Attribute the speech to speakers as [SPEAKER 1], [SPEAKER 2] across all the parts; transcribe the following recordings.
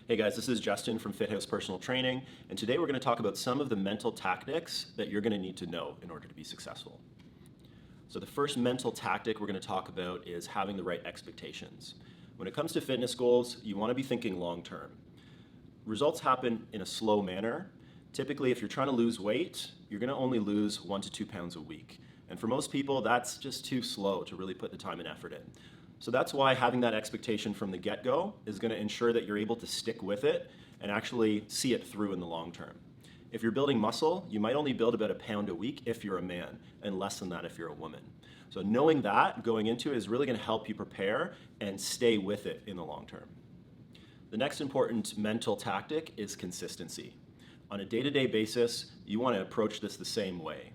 [SPEAKER 1] Hey guys, this is Justin from FITHAUS Personal Training, and today we're going to talk about some of the mental tactics that you're going to need to know in order to be successful. So the first mental tactic we're going to talk about is having the right expectations. When it comes to fitness goals, you want to be thinking long term. Results happen in a slow manner. Typically, if you're trying to lose weight, you're going to only lose 1 to 2 pounds a week. And for most people, that's just too slow to really put the time and effort in. So that's why having that expectation from the get-go is going to ensure that you're able to stick with it and actually see it through in the long term. If you're building muscle, you might only build about 1 pound a week if you're a man, and less than that if you're a woman. So knowing that going into it is really going to help you prepare and stay with it in the long term. The next important mental tactic is consistency. On a day-to-day basis, you want to approach this the same way.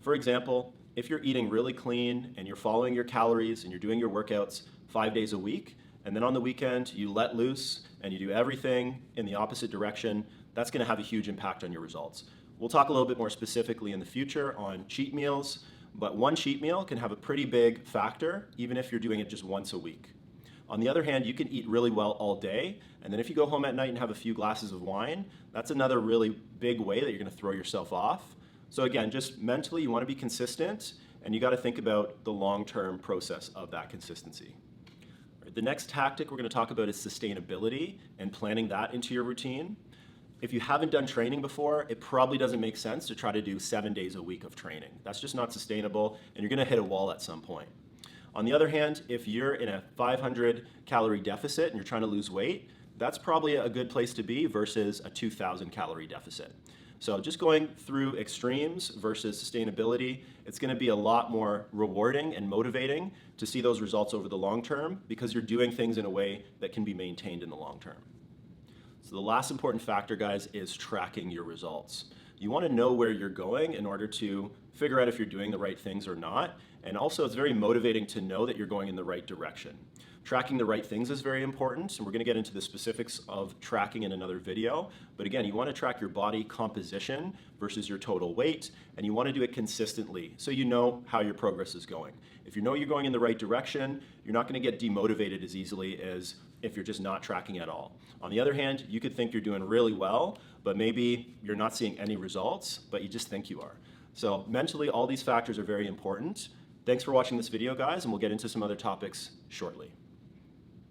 [SPEAKER 1] For example, if you're eating really clean and you're following your calories and you're doing your workouts 5 days a week, and then on the weekend you let loose and you do everything in the opposite direction, that's going to have a huge impact on your results. We'll talk a little bit more specifically in the future on cheat meals, but one cheat meal can have a pretty big factor even if you're doing it just once a week. On the other hand, you can eat really well all day, and then if you go home at night and have a few glasses of wine, that's another really big way that you're going to throw yourself off. So again, just mentally, you want to be consistent, and you got to think about the long-term process of that consistency. The next tactic we're going to talk about is sustainability and planning that into your routine. If you haven't done training before, it probably doesn't make sense to try to do 7 days a week of training. That's just not sustainable, and you're going to hit a wall at some point. On the other hand, if you're in a 500 calorie deficit and you're trying to lose weight, that's probably a good place to be versus a 2,000 calorie deficit. So just going through extremes versus sustainability, it's going to be a lot more rewarding and motivating to see those results over the long term because you're doing things in a way that can be maintained in the long term. So the last important factor, guys, is tracking your results. You want to know where you're going in order to figure out if you're doing the right things or not. And also, it's very motivating to know that you're going in the right direction. Tracking the right things is very important, and we're going to get into the specifics of tracking in another video. But again, you want to track your body composition versus your total weight, and you want to do it consistently so you know how your progress is going. If you know you're going in the right direction, you're not going to get demotivated as easily as if you're just not tracking at all. On the other hand, you could think you're doing really well, but maybe you're not seeing any results, but you just think you are. So mentally, all these factors are very important. Thanks for watching this video, guys, and we'll get into some other topics shortly.